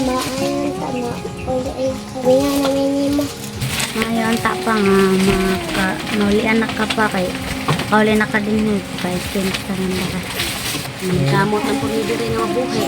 Maayon tama. Uli ay kami nga namin mo. Ngayon ta pa nga nulian na ka pa kay kauli na ka din kay pinta na ka. Kamot ang punido rin nga buhi.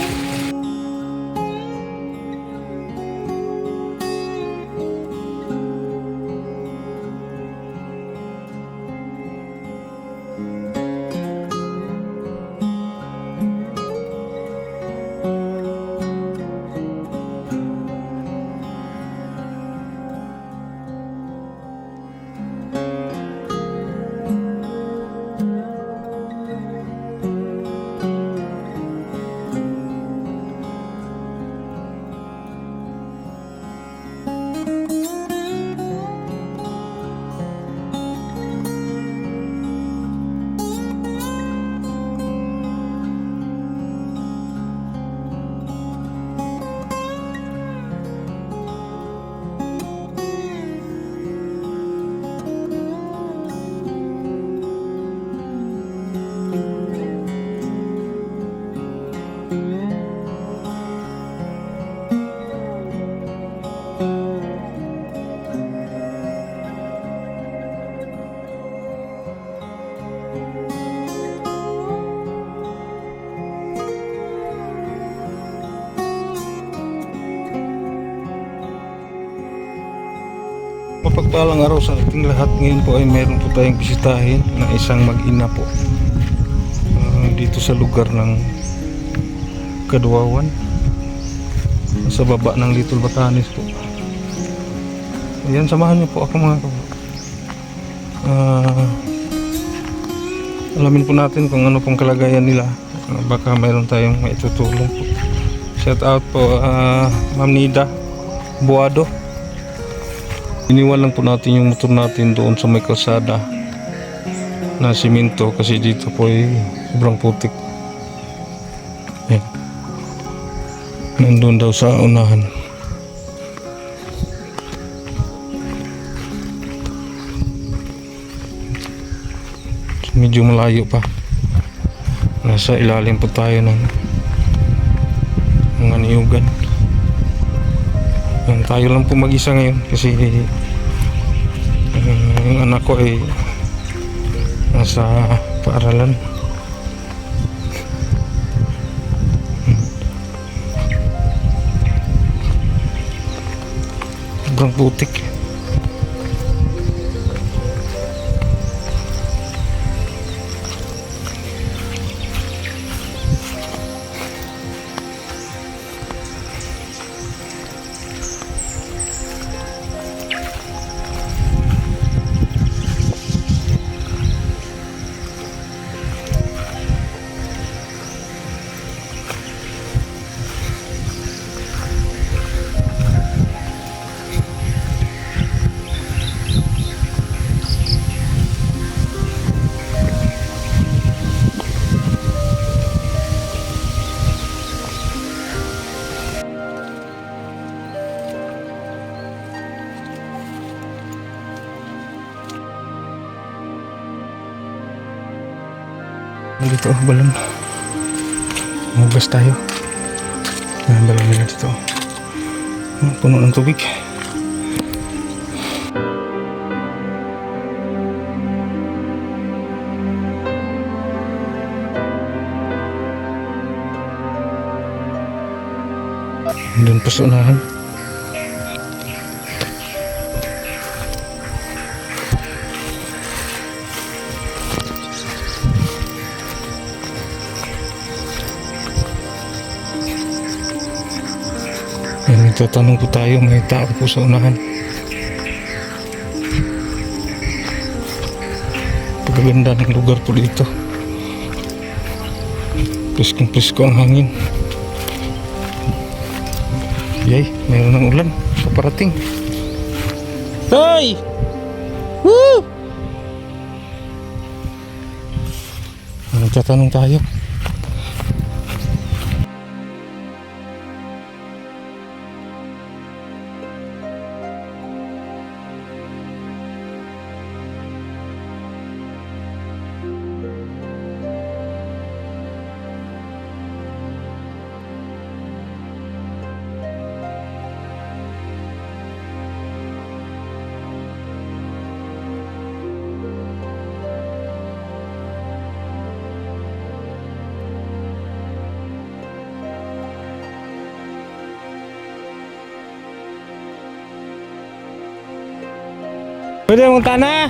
Mapagpalang araw sa ating lahat. Ngayon po ay meron po tayong bisitahin na isang mag-ina po dito sa lugar ng Kaduawan, sa baba ng Little Batanes po. Ayan, samahan niyo po ako mga kabro. Alamin po natin kung ano pong kalagayan nila. Baka mayroon tayong maitutulong po. Shout out po Ma'am Nida Buado. Iniwan lang po natin yung motor natin doon sa may kalsada na simento kasi dito po ay sobrang putik. Ayan. Nandun daw sa unahan. Medyo malayo pa. Nasa ilalim po tayo ng mga niyugan. Tayo lang po mag-isa ngayon kasi yung anak ko ay nasa paaralan. Sobrang putik. Dito balon. Magas tayo. Balon nila dito. Puno ng tubig. Doon pa sa unahan. Tatanong po tayo, may tao po sa unahan. Pagaganda ng lugar po dito. Priskong-prisko ang hangin. Yay, mayroon ng ulan paparating. Hey! Woo! Tatanong tayo. Pwede mong tana?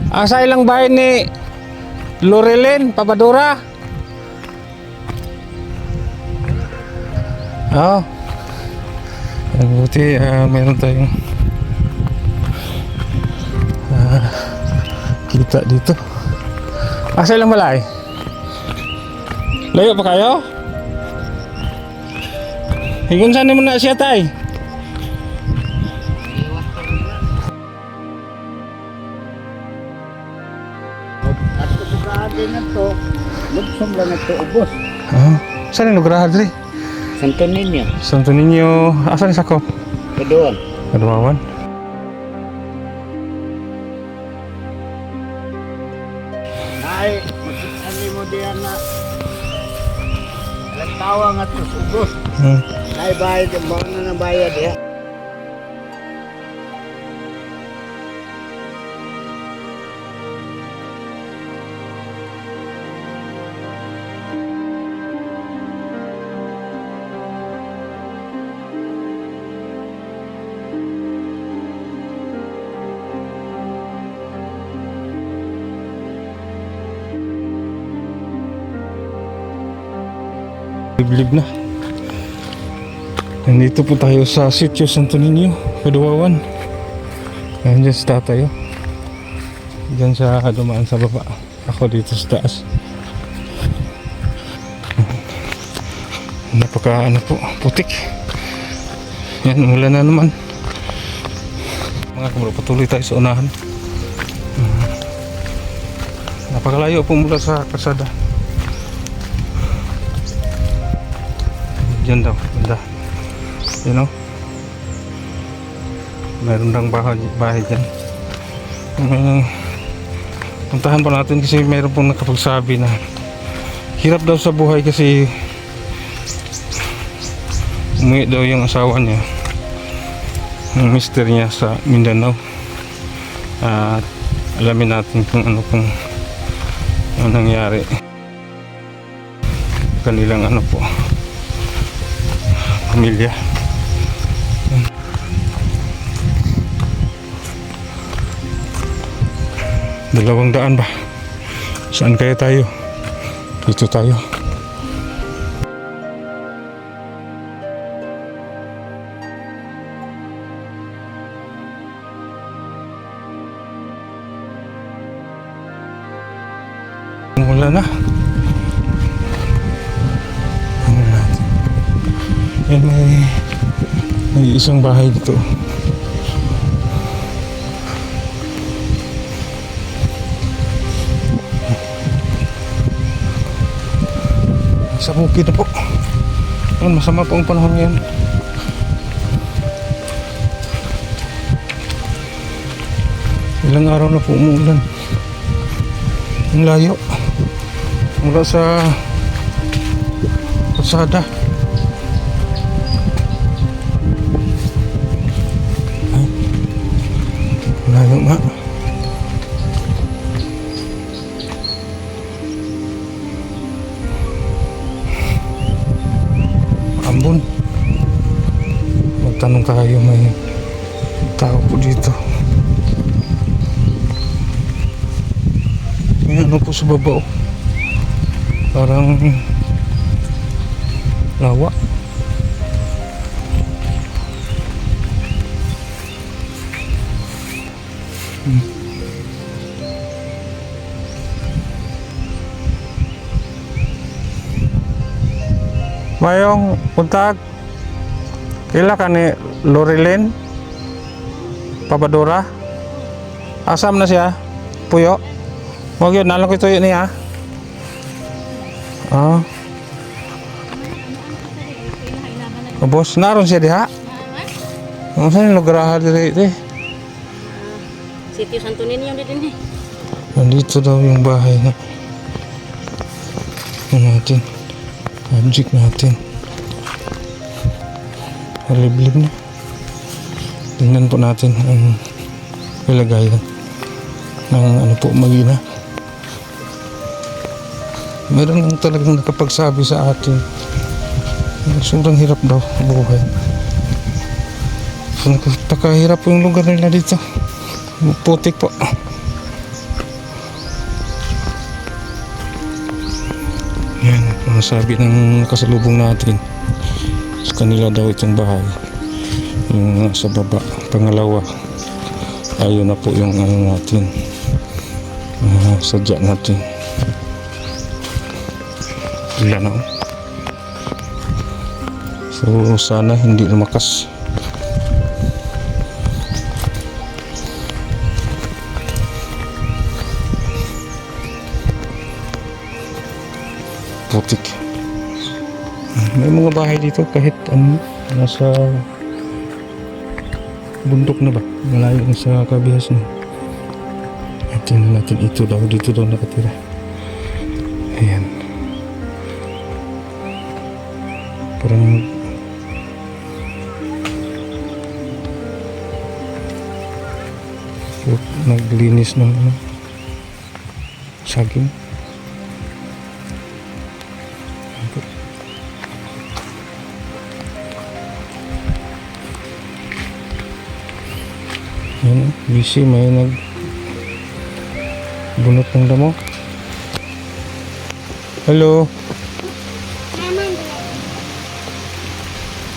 Asa ilang bahay ni Loreline Papadura? Oo. Buti meron tayong kita dito. Asa ilang balay? Layo pa kayo? Higun saan mo na siya tay? At kapag na to, lugsong lang ito ubos. Saan yung lugar diri? Santo Niño, Santo Niño. Asan ni sakop? Kaduan. Kaduawan. Ay, ano mo diyan na tawa nga to ubos. Ay, bayad, baka na nabayad ya. Liblib na. Nandito po tayo sa Sitio Santo Niño, Kaduawan. Ayan dyan sa tatayo. Dyan siya dumaan sa baba. Ako dito sa taas. Napaka ano po, putik. Yan, umulan na naman. Mga kamaro, patuloy tayo sa unahan. Napakalayo po mula sa kalsada. Diyan daw, banda. You know? Meron lang bahay dyan. Puntahan pa natin kasi meron pong nakapagsabi na hirap daw sa buhay kasi umuwi daw yung asawa niya, yung mister niya sa Mindanao. At alamin natin kung ano pong nangyari kanilang ano po pamilya. Dalawang daan ba? Saan kaya tayo? Dito tayo. Wala na. Yan, may isang bahay dito. Sa bukid na po. Yan, masama po ang panahon ngayon. Ilang araw na po umuulan. Ang layo mula sa kalsada. Layo nga. Ambon. Magtanong tayo, may tao po dito. May ano po sa baba, oh. Parang lawa. Mayong untag kila ka ni Loreline Papadura. Asam na siya puyo. Wag yun, nalang ko ito yun niya. Boss, naroon siya diha. Ano saan yung lugar dito? Sitio Santo Niño din eh. Nandito daw yung bahay na natin. Object natin. Liblib na. Tingnan po natin ang kalagayan ng ano po magina. Meron lang talagang nakapagsabi sa atin. Sobrang hirap daw buhay. Napakahirap po yung lugar nila dito. Putik po. Yan, ang sabi ng kasalubong natin. Sa kanila daw itong bahay. Yung sa baba, pangalawa. Ayun na po yung ano natin. Sadya natin. Wala na. So sana hindi lumakas. Putik. May mga bahay dito kahit nasa bundok na ba? Malayo na sa kabihas na. Tingnan natin dito daw nakatira. Ayan. Parang naglinis ng saging. Ayan, busy, may bunot ng damo. Hello.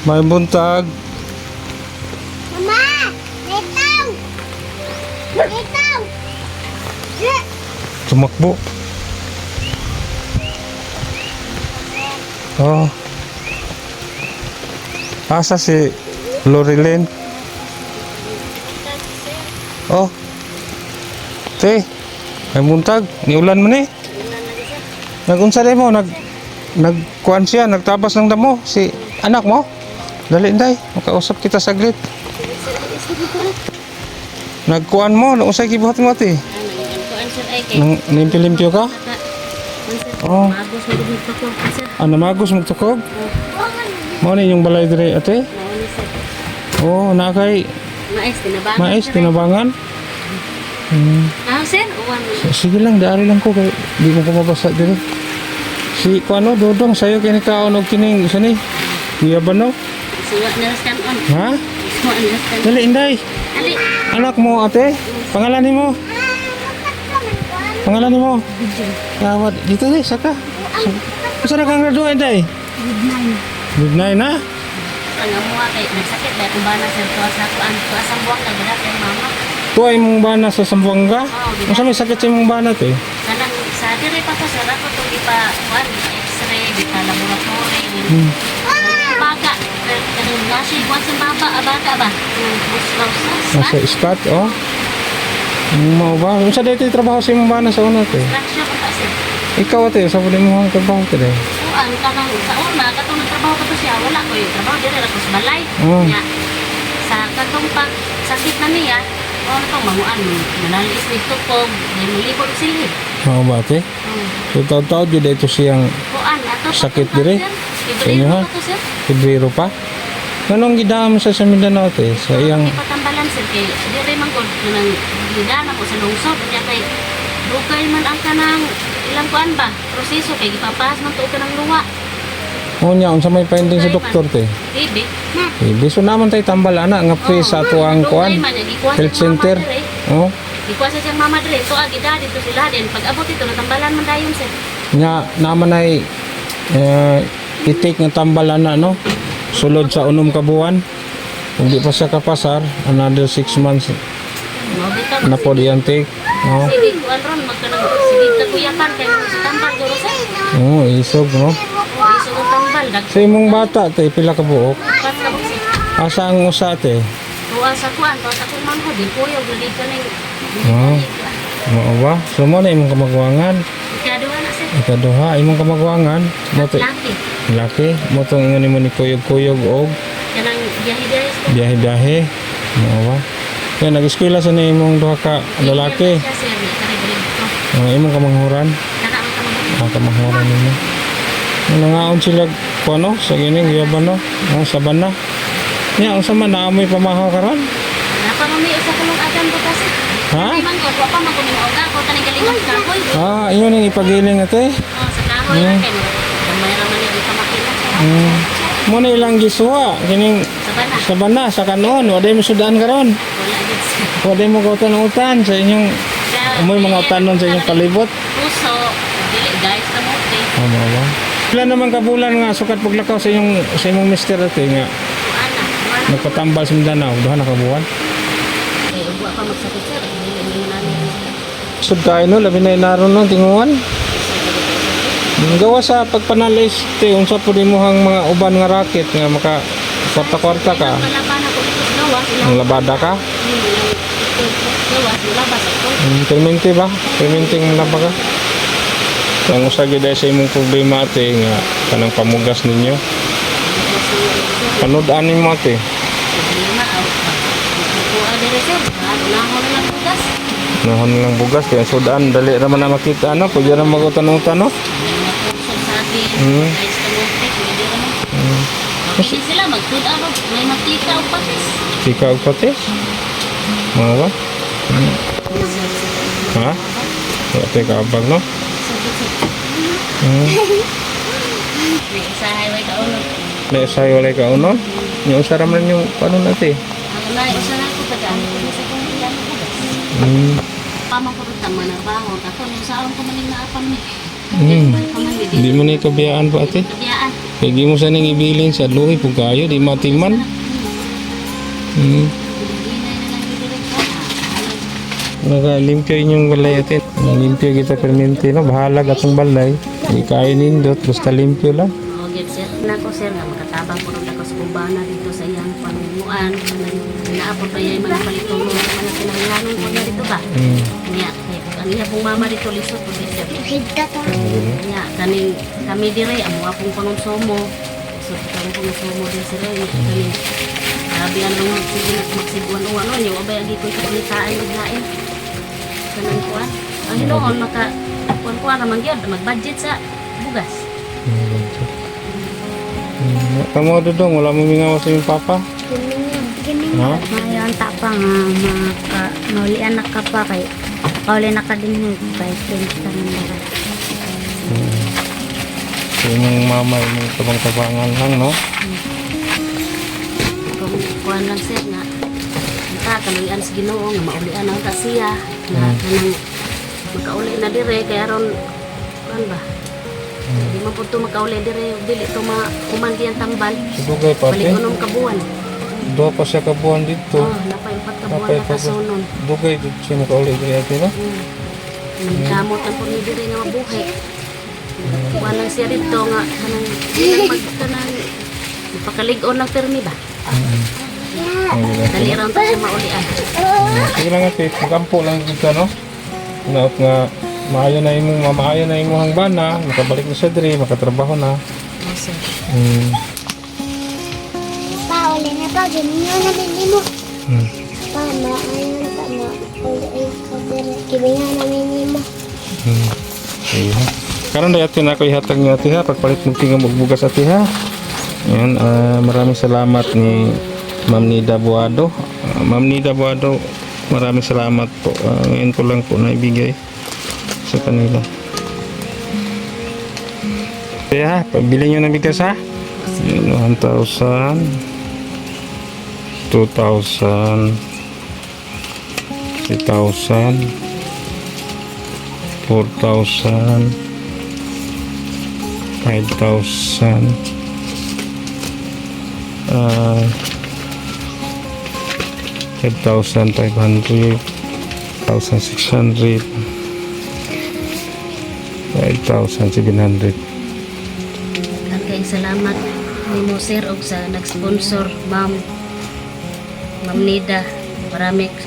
May buntag. Mama! Itaw! Itaw! Tumakbo. Oh. Asa si Lorilyn? Oh. Te, may buntag. Niulan mo ni. Nagunsa din mo. Nagkuhan siya. Nagtabas ng damo. Si anak mo. Dali, Inday. Makausap kita saglit. Nagkuhan mo. Nausay kibuhat mo, te. Limpyo-limpyo ka? Oh. Namagos magtukog? Mo ni yung balay dire, ate? Oh, nakay mais tinabangan. Sir? Sige lang, dari lang ko kay di mo ko mabasa dire. Si kuano dodong sayo kini kaon og kining isa ni. Iya ba no? Suwat na raskan on. Ha? Suwat na raskan. Dali, Inday. Ali. Anak mo, ate? Pangalan nimo? Pangalan nimo? Tawad dito deh, saka. Asa na kang graduate, Inday? Good night na. Ang amuha kay nagsakit dahil kung bana sir tuwa sa kuan tuwa sa buwang kay dira kay mama. Tuwa imong bana sa Sambuanga? Unsa may sakit sa imong bana, te? Kanang sa dire pa to sir ako to ipa kuan X-ray bita laboratory. Baga kanang nasi kuan sa baba abata ba? Nasa spot, oh. Mau ba? Unsa dito trabaho sa imong bana sa una, te? Structure pa sir. Ikaw, ate, sa pwede mo ang trabaho, te? Kuan kanang sa una katong nagtrabaho pa to siya wala ko yung trabaho dire ra ko sa balay. Oh. Nya sa katong pag sakit na niya ano to mamuan nanalis ni tukog di mo libog silid. Mau ba, ate? So, taon-taon yun dito siyang Kuan ato sakit dire? Sa inyo, ha? to sir. Febrero pa? Anong gidam sa Mindanao, te? Sa iyang... Ipatambalan sir kay dire man gud nang gidana ko sa lungsod nya kay dugay man ang kanang ilang kuan ba proseso kay gipapas man tuog kanang luwa. Unya, unsa may finding sa doktor, te? Ibi. Biso naman tayo tambal, ana, nga free sa tuang kuan. Health center. Oh. Ikuha sa siyang mama dire to agida dito sila din pag abot ito natambalan man dayon sir. Nya, naman ay itik nga tambal, ana, no? Sulod sa unom ka buwan. Kung di pa siya kapasar, another 6 months Mo bitaw na po diyan take. Oh. sige kuan ron magkanang sige taguyakan kay mo sa tambal guro sir. Oh, isog, no? Iso ko tambal dag Sa imong bata, te, pila ka buok? pat ka mo sir. Asa ang usa, te? Tuwa sa kuan tuwa sa kuan ko di kuyo dito ning. Oh. Mao ba? So mo na imong kamagwangan. Ikaduha na sir. Ikaduha, imong kamagwangan. Mo to Laki. laki, mo to ingon nimo ni kuyog-kuyog og Kanang biyahe-biyahe sir. biyahe-biyahe. Mao ba? Kaya nag-eskwela sa ni imong duha ka lalaki. Siya sir ni kare dito. Imong kamanghuran. Kana ang kamabot. Kamanghuran nimo. Nangaon sila kuno sa gini giyaban no. Sa bana. Nya unsa man naamoy pamahaw karon? Napamami usa ko ng adan ko kasi. Ha? Ay man ko pa man ko oga ko taning galingon sa kahoy. Iyon ang ipagiling ate. Oh, sa kahoy ra kay mo. May ra man ni pa makita sa. Mo na ilang giswa kining Sa bana. sa kanon, wa day mo sudaan karon. Wala gid sir. Wa day mo kautan-utan sa inyong umoy mga utanon sa inyong palibot. Puso, dili guys na mo te. Ano ba? Pila naman ka bulan nga sukat paglakaw sa imong mister ate nga Ana, wala. nagpatambal sa Mindanao, duha na ka buwan. Eh, uwa pa magsakit sir. Dili mo namin. Sud kayo no, labi na inaron no tinguan. Gawa sa pagpanalis te unsa po hang mga uban nga racket nga maka kwarta-kwarta ka. Palaban ako dito sa gawas. Ang labada ka. Gawas, labas ako. Permente ba? Permente ang laba ka. Ang usagi dahil sa imong problema ate nga kanang pamugas ninyo. Panood-an mo ate. Problema aw. Kuha dire sir. Ano na lang bugas. Nahon lang bugas kaya sudan dali ra man na makita ano pwede ra magutan-utan no. Pusog sa akin. Mm. Guys na mo te. Pwede naman. Pwede sila magsuda mo. May matika o patis. Tika og patis. Mga ba? Ha? Ate ka abag no? May isa highway ka ulo. May sayo walay ka unon. Yung usara man yung paano nate. Ang na, usa na ako tagaan ko sa kong ilan ko bugas. Pamang ko rin tama na baho. Ako nung saan ko maning naapam ni. Di mo ni kabiyaan pa ate. Kabiyaan. Kaya di mo sa ning ibilin sa luhi po kayo, di matiman. Nagalimpyo inyong balay ate. Limpyo kita permente no, bahala atong balay. Di kayo nindot, basta limpyo lang. O, get sir. Nako sir, nga makatabang ko rin ako sa kumbana dito sa iyang pangunuan. Naapot pa yung mga palitulong sa mga pinangalan ko na dito ba? Niya, ang iya pong mama dito lisod po sir. Higda to. Niya, kami dire, ang mga pong pangonsumo. So, kami pangonsumo din sir. Kami, grabe ang mga magsiguan o ano, yung abay ang ikon sa panitaan yung lain. Kanang kuwan. Ang hinoon, kuwan naman yun, mag-budget sa bugas. Kamu dudong, wala mo mingawa sa iyong papa? Ha? Mayon ta pa nga nulian na ka pa kay kauli na ka din kay pinta ng dara. Sa inyong mama, inyong tabang-tabangan lang, no? Kung kuan lang sir nga ta kanulian sa Ginoo nga maulian ang ta siya nga kanang makauli na dire kay aron kuan ba? Di man pud to makauli dire dili to kumandi ang tambal. Dugay pa Balik ate. unong kabuan. Duha pa siya kabuhan dito. Oh, napay upat kabuan na kasunon. Dugay dito siya makauli diri ate, no? Kamot ang puni dire nga mabuhay. Kuan lang siya dito nga kanang magkanang pakalig-on ng permi ba? Dali ron ta siya maulian. Sige lang ate, magampo lang dito, no? Naot nga maayo na imong hangbana, makabalik na siya diri, makatrabaho na. Yes, sir. Pa, uli na pa. Ganyan na bili mo. Hmm. Pa, maayon pa na. Uli ay kabira. Kibingan na bili mo. Sige ha. Karon day ate na ako ihatag niyo ate ha, pagpalit mo tingog bugas ate ha. Ayan, maraming salamat ni Ma'am Nida Buado. Ma'am Nida Buado, maraming salamat po. Ngayon ko lang po naibigay sa kanila. Kaya, pabili nyo ng bigas ha. 1,000, 2,000, 3,000, 4,000, 5,000, 5,500, 1,600, 5,700. Kay salamat nimo sir og sa nag-sponsor Ma'am Nida.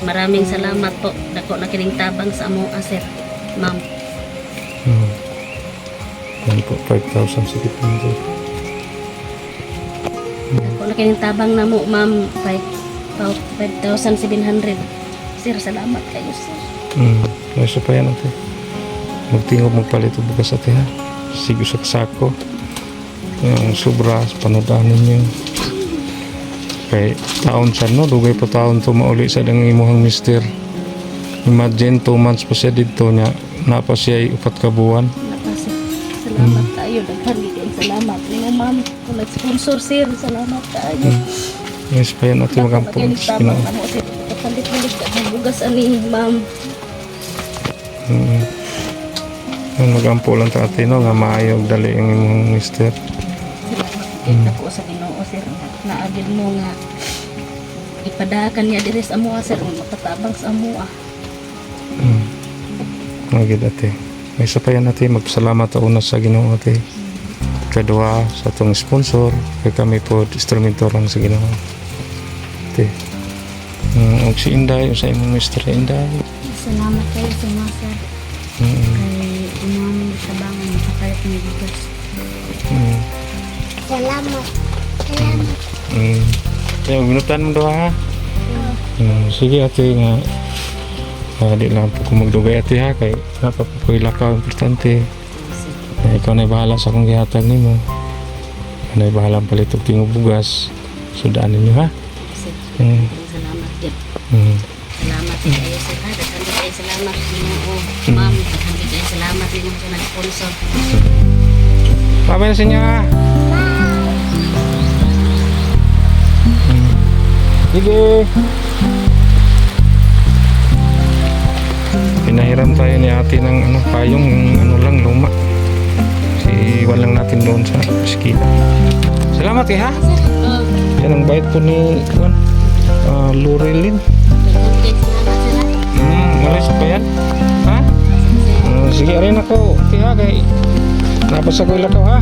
Maraming salamat po. Dako na kining tabang sa amo sir. Ma'am. Yan po, 5,700. Dako na kining tabang namo Ma'am 5,700. Sir, salamat kayo sir. Kaya siya pa yan ate. Magtingog magpalit og bugas ate ha. Sigo sa sako. Yung sobra sa panodaan ninyo. Kay taon siya no, dugay pa taon to mauli sa dang imuhang mister. Imagine 2 months pa siya dito niya, napa siya ay 4 ka buwan. Salamat sir. Salamat tayo. Naghandigan. Salamat. Nino ma'am. Kung nag-sponsor sir. Salamat tayo. Yes, pa yan natin magampo. Tamang ano sir. Kapalit-palit ka ng bugas ani ma'am. Magampo lang tati no, nga maayo og dali ang imong mister. Salamat ako sa Ginoo sir. Naagid mo nga ipadakan niya diri sa amuha sir. Mapatabang sa amuha. Magid ate. May isa pa yan ate, magpasalamat ako na sa Ginoo ate. Kadua sa atong sponsor, kay kami po instrumento lang sa Ginoo. Ate. Og si Inday, sa imong Mr. Inday. Salamat kayo sa mga sir. Kay imong tabangan makapalit ng bugas. Salamat. Salamat. Kaya minutan mo daw ha. Sige ate nga. Di lang po kung magdugay ate ha, kay napapakuilakaw importante. Ikaw na bahala sa akong gihatag nimo. Ikaw na bahala ang palitok tingog bugas. Sudaan ninyo ha. Salamat din. Salamat kayo sir. Daghang kayo salamat Ginoo. Ma'am, daghang kayo salamat din sa nag-sponsor. Pamay sa inyo ha. Sige. Pinahiram tayo ni ate ng payong, yung lang luma. Kasi walang natin doon sa eskina. Salamat ha. Yan ang bait po ni Lorelin. Daghang kayo salamat sir. Malis pa yan. Ha? Sige rin ako. Kaya kay napasa ko ilakaw ha.